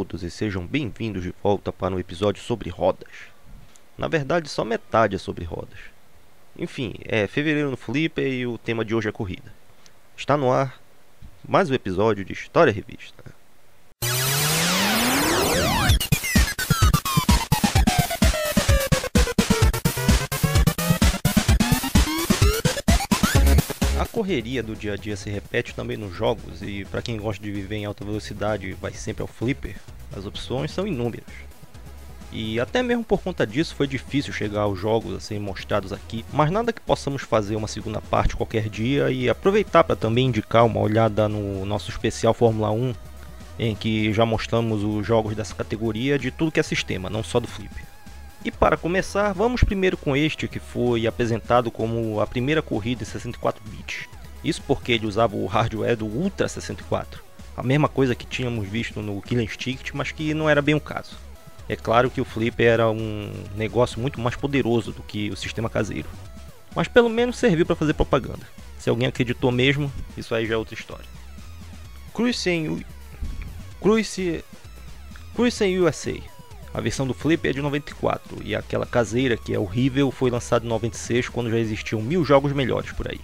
todos e sejam bem-vindos de volta para um episódio sobre rodas. Na verdade, só metade é sobre rodas. Enfim, é fevereiro no Flipper e o tema de hoje é corrida. Está no ar mais um episódio de História Revista. A correria do dia a dia se repete também nos jogos e para quem gosta de viver em alta velocidade vai sempre ao Flipper, as opções são inúmeras. E até mesmo por conta disso foi difícil chegar aos jogos a serem mostrados aqui, mas nada que possamos fazer uma segunda parte qualquer dia e aproveitar para também indicar uma olhada no nosso especial Fórmula 1, em que já mostramos os jogos dessa categoria de tudo que é sistema, não só do Flipper. E para começar, vamos primeiro com este que foi apresentado como a primeira corrida em 64 bits. Isso porque ele usava o hardware do Ultra 64, a mesma coisa que tínhamos visto no Killer Instinct, mas que não era bem o caso. É claro que o Flipper era um negócio muito mais poderoso do que o sistema caseiro, mas pelo menos serviu para fazer propaganda. Se alguém acreditou mesmo, isso aí já é outra história. Cruising USA. A versão do Flipper é de 94 e aquela caseira que é horrível foi lançada em 96 quando já existiam 1000 jogos melhores por aí.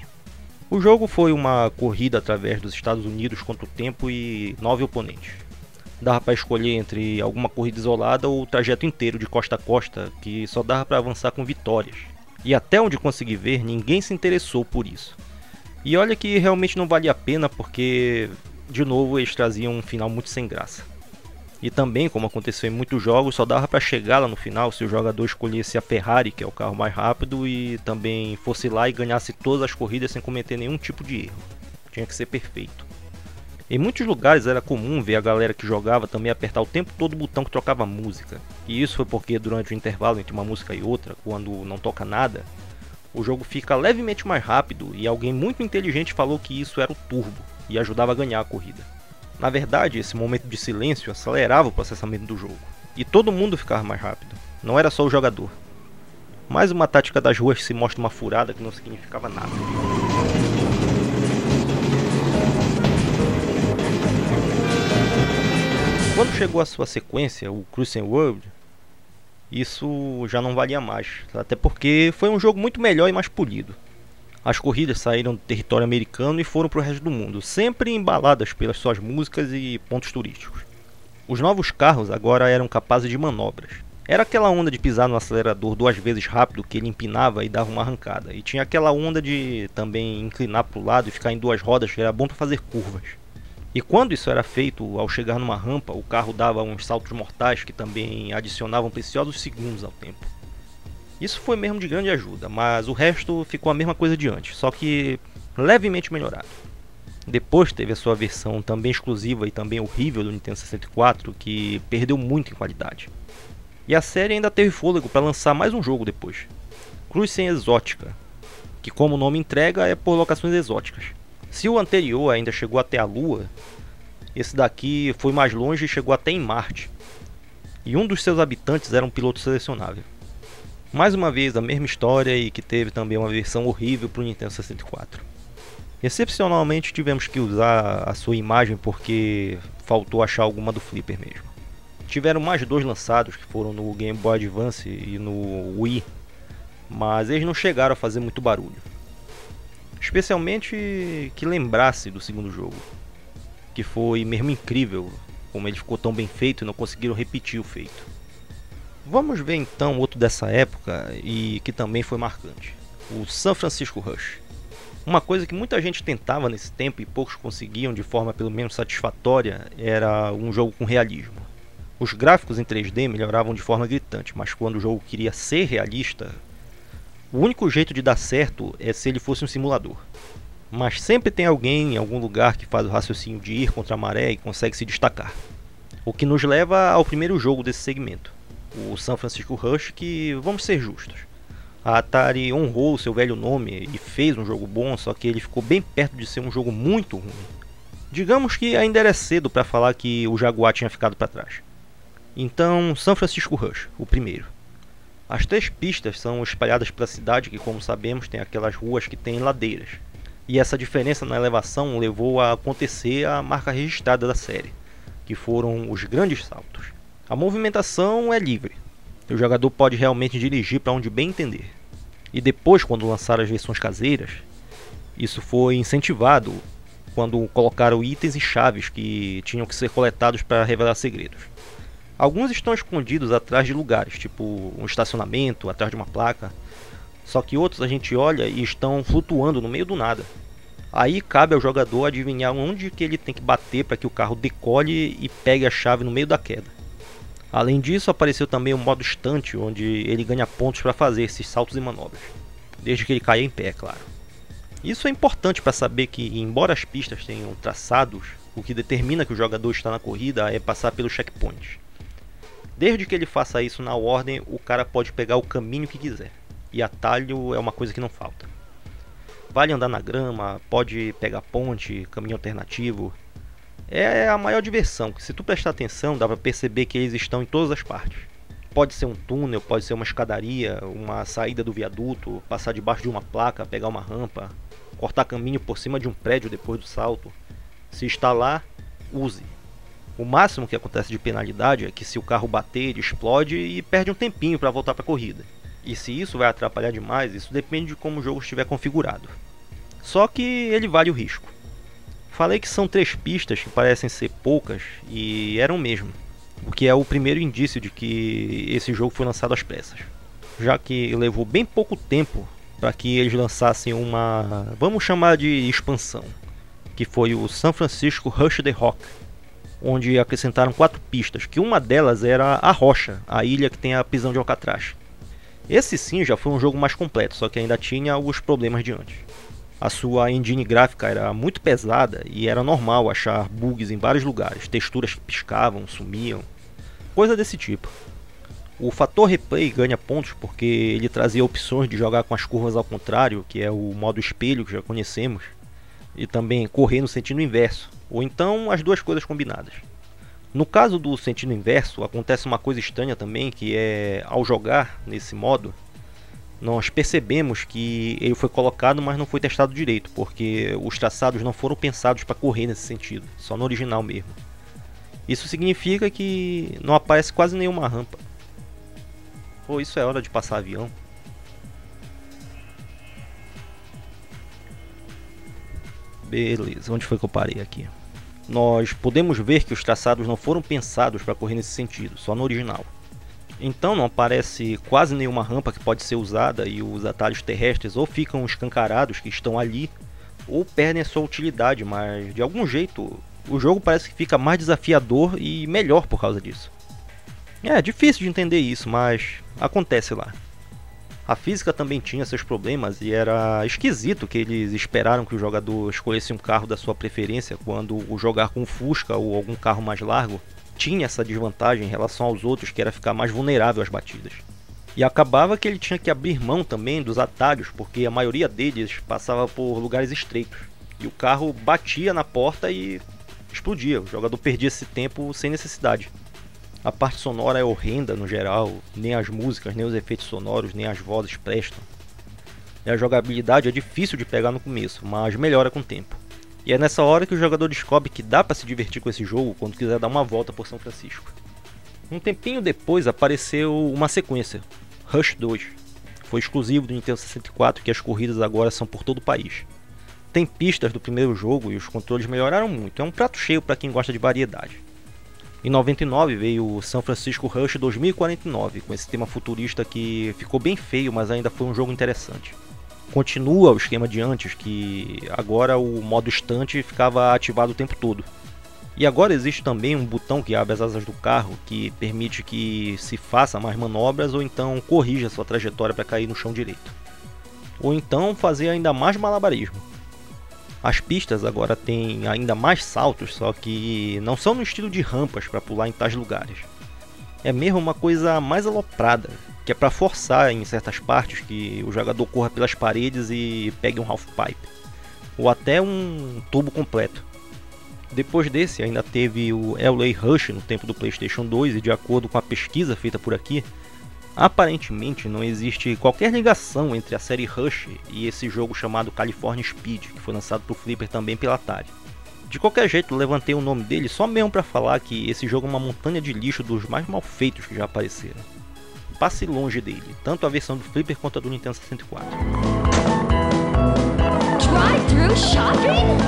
O jogo foi uma corrida através dos Estados Unidos contra o tempo e 9 oponentes. Dava para escolher entre alguma corrida isolada ou o trajeto inteiro de costa a costa que só dava para avançar com vitórias. E até onde consegui ver, ninguém se interessou por isso. E olha que realmente não valia a pena porque, de novo, eles traziam um final muito sem graça. E também, como aconteceu em muitos jogos, só dava para chegar lá no final se o jogador escolhesse a Ferrari, que é o carro mais rápido, e também fosse lá e ganhasse todas as corridas sem cometer nenhum tipo de erro. Tinha que ser perfeito. Em muitos lugares era comum ver a galera que jogava também apertar o tempo todo o botão que trocava música. E isso foi porque durante o intervalo entre uma música e outra, quando não toca nada, o jogo fica levemente mais rápido e alguém muito inteligente falou que isso era o turbo e ajudava a ganhar a corrida. Na verdade, esse momento de silêncio acelerava o processamento do jogo, e todo mundo ficava mais rápido, não era só o jogador. Mais uma tática das ruas que se mostra uma furada que não significava nada. Quando chegou a sua sequência, o Cruising World, isso já não valia mais, até porque foi um jogo muito melhor e mais polido. As corridas saíram do território americano e foram para o resto do mundo, sempre embaladas pelas suas músicas e pontos turísticos. Os novos carros agora eram capazes de manobras. Era aquela onda de pisar no acelerador 2 vezes rápido que ele empinava e dava uma arrancada. E tinha aquela onda de também inclinar para o lado e ficar em 2 rodas, que era bom para fazer curvas. E quando isso era feito, ao chegar numa rampa, o carro dava uns saltos mortais que também adicionavam preciosos segundos ao tempo. Isso foi mesmo de grande ajuda, mas o resto ficou a mesma coisa de antes, só que levemente melhorado. Depois teve a sua versão também exclusiva e também horrível do Nintendo 64, que perdeu muito em qualidade. E a série ainda teve fôlego para lançar mais um jogo depois, Cruising Exótica, que como o nome entrega é por locações exóticas. Se o anterior ainda chegou até a Lua, esse daqui foi mais longe e chegou até em Marte. E um dos seus habitantes era um piloto selecionável. Mais uma vez a mesma história e que teve também uma versão horrível para o Nintendo 64. Excepcionalmente tivemos que usar a sua imagem porque faltou achar alguma do Flipper mesmo. Tiveram mais 2 lançados que foram no Game Boy Advance e no Wii, mas eles não chegaram a fazer muito barulho. Especialmente que lembrasse do segundo jogo, que foi mesmo incrível como ele ficou tão bem feito e não conseguiram repetir o feito. Vamos ver então outro dessa época e que também foi marcante, o San Francisco Rush. Uma coisa que muita gente tentava nesse tempo e poucos conseguiam de forma pelo menos satisfatória era um jogo com realismo. Os gráficos em 3D melhoravam de forma gritante, mas quando o jogo queria ser realista, o único jeito de dar certo é se ele fosse um simulador. Mas sempre tem alguém em algum lugar que faz o raciocínio de ir contra a maré e consegue se destacar. O que nos leva ao primeiro jogo desse segmento, o San Francisco Rush, que, vamos ser justos, a Atari honrou o seu velho nome e fez um jogo bom, só que ele ficou bem perto de ser um jogo muito ruim. Digamos que ainda era cedo para falar que o Jaguar tinha ficado para trás. Então, San Francisco Rush, o primeiro. As 3 pistas são espalhadas pela cidade que, como sabemos, tem aquelas ruas que têm ladeiras. E essa diferença na elevação levou a acontecer a marca registrada da série. que foram os grandes saltos. A movimentação é livre, o jogador pode realmente dirigir para onde bem entender. E depois, quando lançaram as versões caseiras, isso foi incentivado quando colocaram itens e chaves que tinham que ser coletados para revelar segredos. Alguns estão escondidos atrás de lugares, tipo um estacionamento, atrás de uma placa. Só que outros a gente olha e estão flutuando no meio do nada. Aí cabe ao jogador adivinhar onde que ele tem que bater para que o carro decole e pegue a chave no meio da queda. Além disso, apareceu também o modo stunt, onde ele ganha pontos para fazer esses saltos e manobras, desde que ele caia em pé, é claro. Isso é importante para saber que, embora as pistas tenham traçados, o que determina que o jogador está na corrida é passar pelos checkpoints. Desde que ele faça isso na ordem, o cara pode pegar o caminho que quiser, e atalho é uma coisa que não falta. Vale andar na grama, pode pegar ponte, caminho alternativo. É a maior diversão, que se tu prestar atenção dá pra perceber que eles estão em todas as partes. Pode ser um túnel, pode ser uma escadaria, uma saída do viaduto, passar debaixo de uma placa, pegar uma rampa, cortar caminho por cima de um prédio depois do salto. Se está lá, use. O máximo que acontece de penalidade é que se o carro bater, ele explode e perde um tempinho para voltar para a corrida. E se isso vai atrapalhar demais, isso depende de como o jogo estiver configurado. Só que ele vale o risco. Falei que são 3 pistas que parecem ser poucas, e eram mesmo, o que é o primeiro indício de que esse jogo foi lançado às pressas, já que levou bem pouco tempo para que eles lançassem uma, vamos chamar de expansão, que foi o San Francisco Rush the Rock, onde acrescentaram 4 pistas, que uma delas era a Rocha, a ilha que tem a prisão de Alcatraz. Esse sim já foi um jogo mais completo, só que ainda tinha os problemas de antes. A sua engine gráfica era muito pesada e era normal achar bugs em vários lugares, texturas que piscavam, sumiam, coisa desse tipo. O fator replay ganha pontos porque ele trazia opções de jogar com as curvas ao contrário, que é o modo espelho que já conhecemos, e também correr no sentido inverso, ou então as duas coisas combinadas. No caso do sentido inverso, acontece uma coisa estranha também, que é, ao jogar nesse modo, nós percebemos que ele foi colocado, mas não foi testado direito, porque os traçados não foram pensados para correr nesse sentido, só no original mesmo. Isso significa que não aparece quase nenhuma rampa. Pô, isso é hora de passar avião. Beleza, onde foi que eu parei aqui? Nós podemos ver que os traçados não foram pensados para correr nesse sentido, só no original. Então não aparece quase nenhuma rampa que pode ser usada e os atalhos terrestres ou ficam escancarados que estão ali ou perdem a sua utilidade, mas de algum jeito o jogo parece que fica mais desafiador e melhor por causa disso. É difícil de entender isso, mas acontece lá. A física também tinha seus problemas e era esquisito que eles esperaram que o jogador escolhesse um carro da sua preferência quando o jogar com um Fusca ou algum carro mais largo tinha essa desvantagem em relação aos outros, que era ficar mais vulnerável às batidas. E acabava que ele tinha que abrir mão também dos atalhos, porque a maioria deles passava por lugares estreitos. E o carro batia na porta e explodia, o jogador perdia esse tempo sem necessidade. A parte sonora é horrenda no geral, nem as músicas, nem os efeitos sonoros, nem as vozes prestam. E a jogabilidade é difícil de pegar no começo, mas melhora com o tempo. E é nessa hora que o jogador descobre que dá para se divertir com esse jogo quando quiser dar uma volta por São Francisco. Um tempinho depois apareceu uma sequência, Rush 2. Foi exclusivo do Nintendo 64, que as corridas agora são por todo o país. Tem pistas do primeiro jogo e os controles melhoraram muito, é um prato cheio para quem gosta de variedade. Em 99 veio o San Francisco Rush 2049, com esse tema futurista que ficou bem feio, mas ainda foi um jogo interessante. Continua o esquema de antes, que agora o modo estante ficava ativado o tempo todo. E agora existe também um botão que abre as asas do carro, que permite que se faça mais manobras ou então corrija sua trajetória para cair no chão direito. Ou então fazer ainda mais malabarismo. As pistas agora têm ainda mais saltos, só que não são no estilo de rampas para pular em tais lugares. É mesmo uma coisa mais aloprada, que é para forçar em certas partes que o jogador corra pelas paredes e pegue um half pipe, ou até um turbo completo. Depois desse ainda teve o LA Rush no tempo do PlayStation 2 e de acordo com a pesquisa feita por aqui, aparentemente não existe qualquer ligação entre a série Rush e esse jogo chamado California Speed, que foi lançado para o Flipper também pela Atari. De qualquer jeito, levantei o nome dele só mesmo pra falar que esse jogo é uma montanha de lixo dos mais mal feitos que já apareceram. Passe longe dele, tanto a versão do Flipper quanto a do Nintendo 64. Drive-thru shopping?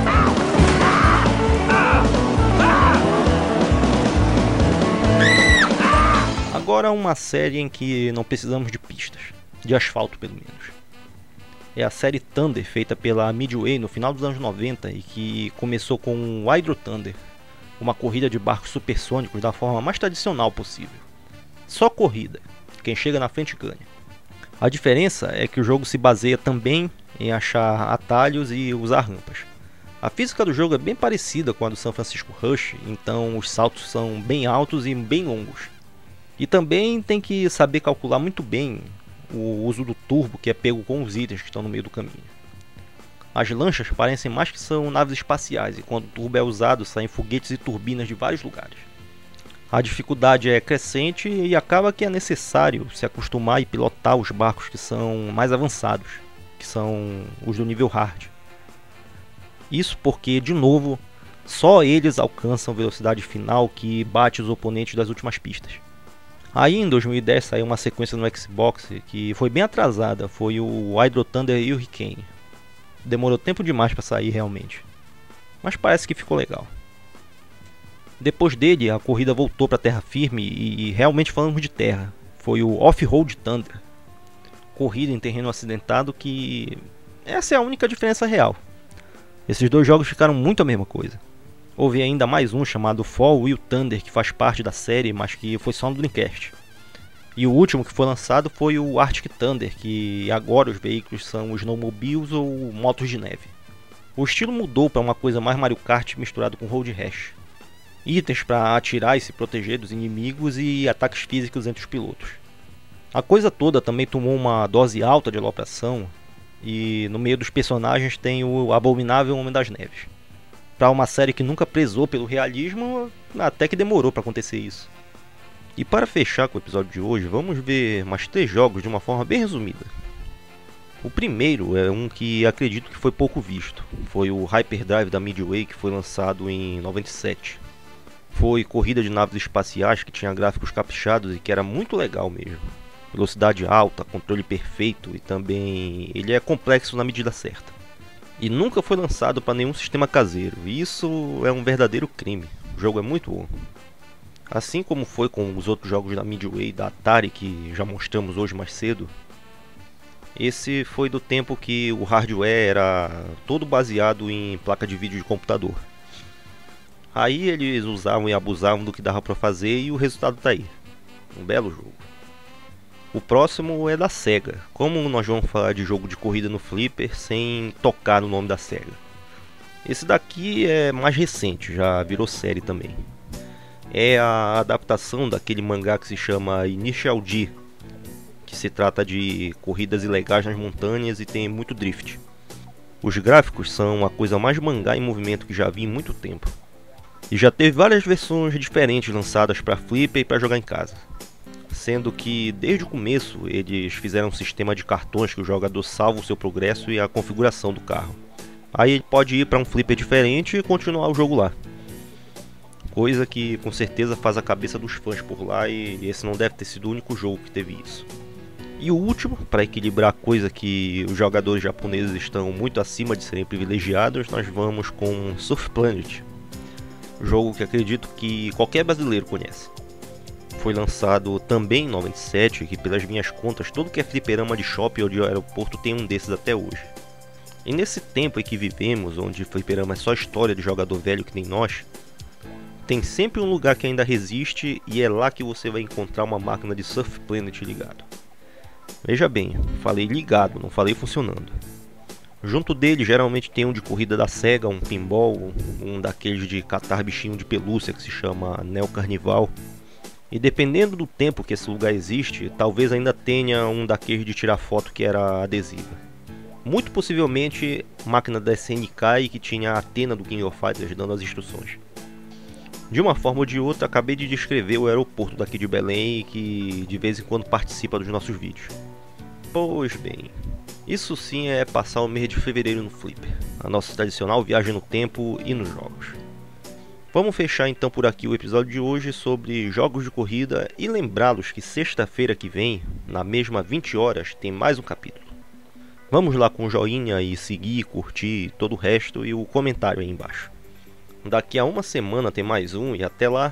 Agora uma série em que não precisamos de pistas, de asfalto pelo menos. É a série Thunder, feita pela Midway no final dos anos 90 e que começou com o Hydro Thunder, uma corrida de barcos supersônicos da forma mais tradicional possível. Só corrida, quem chega na frente ganha. A diferença é que o jogo se baseia também em achar atalhos e usar rampas. A física do jogo é bem parecida com a do San Francisco Rush, então os saltos são bem altos e bem longos. E também tem que saber calcular muito bem o uso do turbo que é pego com os itens que estão no meio do caminho. As lanchas parecem mais que são naves espaciais, e quando o turbo é usado saem foguetes e turbinas de vários lugares. A dificuldade é crescente e acaba que é necessário se acostumar e pilotar os barcos que são mais avançados, que são os do nível hard. Isso porque, de novo, só eles alcançam velocidade final que bate os oponentes das últimas pistas. Aí em 2010 saiu uma sequência no Xbox que foi bem atrasada, foi o Hydro Thunder Hurricane. Demorou tempo demais para sair realmente, mas parece que ficou legal. Depois dele a corrida voltou para terra firme e realmente falamos de terra, foi o Off-Road Thunder. Corrida em terreno acidentado que essa é a única diferença real. Esses dois jogos ficaram muito a mesma coisa. Houve ainda mais um chamado Fall Wheel Thunder, que faz parte da série, mas que foi só no Dreamcast. E o último que foi lançado foi o Arctic Thunder, que agora os veículos são snowmobiles ou motos de neve. O estilo mudou para uma coisa mais Mario Kart misturado com Road Rash. Itens para atirar e se proteger dos inimigos e ataques físicos entre os pilotos. A coisa toda também tomou uma dose alta de alopração, e no meio dos personagens tem o abominável Homem das Neves. Para uma série que nunca prezou pelo realismo, até que demorou para acontecer isso. E para fechar com o episódio de hoje, vamos ver mais 3 jogos de uma forma bem resumida. O primeiro é um que acredito que foi pouco visto. Foi o Hyperdrive da Midway, que foi lançado em 97. Foi corrida de naves espaciais que tinha gráficos caprichados e que era muito legal mesmo. Velocidade alta, controle perfeito e também ele é complexo na medida certa. E nunca foi lançado para nenhum sistema caseiro, e isso é um verdadeiro crime. O jogo é muito bom. Assim como foi com os outros jogos da Midway, da Atari, que já mostramos hoje mais cedo, esse foi do tempo que o hardware era todo baseado em placa de vídeo de computador. Aí eles usavam e abusavam do que dava para fazer e o resultado tá aí. Um belo jogo. O próximo é da Sega. Como nós vamos falar de jogo de corrida no Flipper sem tocar no nome da Sega? Esse daqui é mais recente, já virou série também. É a adaptação daquele mangá que se chama Initial D, que se trata de corridas ilegais nas montanhas e tem muito drift. Os gráficos são a coisa mais mangá em movimento que já vi em muito tempo. E já teve várias versões diferentes lançadas para Flipper e para jogar em casa. Sendo que desde o começo eles fizeram um sistema de cartões que o jogador salva o seu progresso e a configuração do carro. Aí ele pode ir para um flipper diferente e continuar o jogo lá. Coisa que com certeza faz a cabeça dos fãs por lá, e esse não deve ter sido o único jogo que teve isso. E o último, para equilibrar a coisa que os jogadores japoneses estão muito acima de serem privilegiados, nós vamos com Surf Planet. Jogo que acredito que qualquer brasileiro conhece. Foi lançado também em 97, que pelas minhas contas todo que é fliperama de shopping ou de aeroporto tem um desses até hoje. E nesse tempo em que vivemos, onde fliperama é só história de jogador velho que nem nós, tem sempre um lugar que ainda resiste, e é lá que você vai encontrar uma máquina de Surf Planet ligado. Veja bem, falei ligado, não falei funcionando. Junto dele geralmente tem um de corrida da Sega, um pinball, um daqueles de catar bichinho de pelúcia que se chama Neo Carnival. E dependendo do tempo que esse lugar existe, talvez ainda tenha um daqueles de tirar foto que era adesiva. Muito possivelmente máquina da SNK e que tinha a Athena do King of Fighters dando as instruções. De uma forma ou de outra, acabei de descrever o aeroporto daqui de Belém, que de vez em quando participa dos nossos vídeos. Pois bem, isso sim é passar o mês de fevereiro no Flipper. a nossa tradicional viagem no tempo e nos jogos. Vamos fechar então por aqui o episódio de hoje sobre jogos de corrida e lembrá-los que sexta-feira que vem, na mesma 20 horas, tem mais um capítulo. Vamos lá com o joinha e seguir, curtir todo o resto e o comentário aí embaixo. Daqui a uma semana tem mais um e até lá,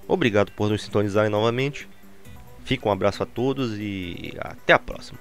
obrigado por nos sintonizarem novamente. Fica um abraço a todos e até a próxima.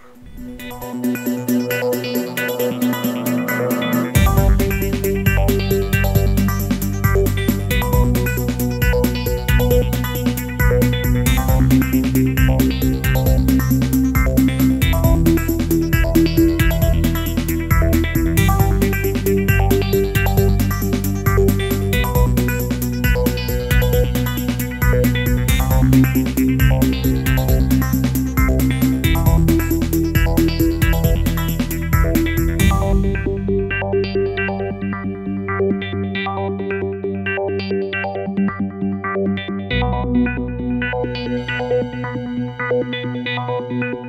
Thank you.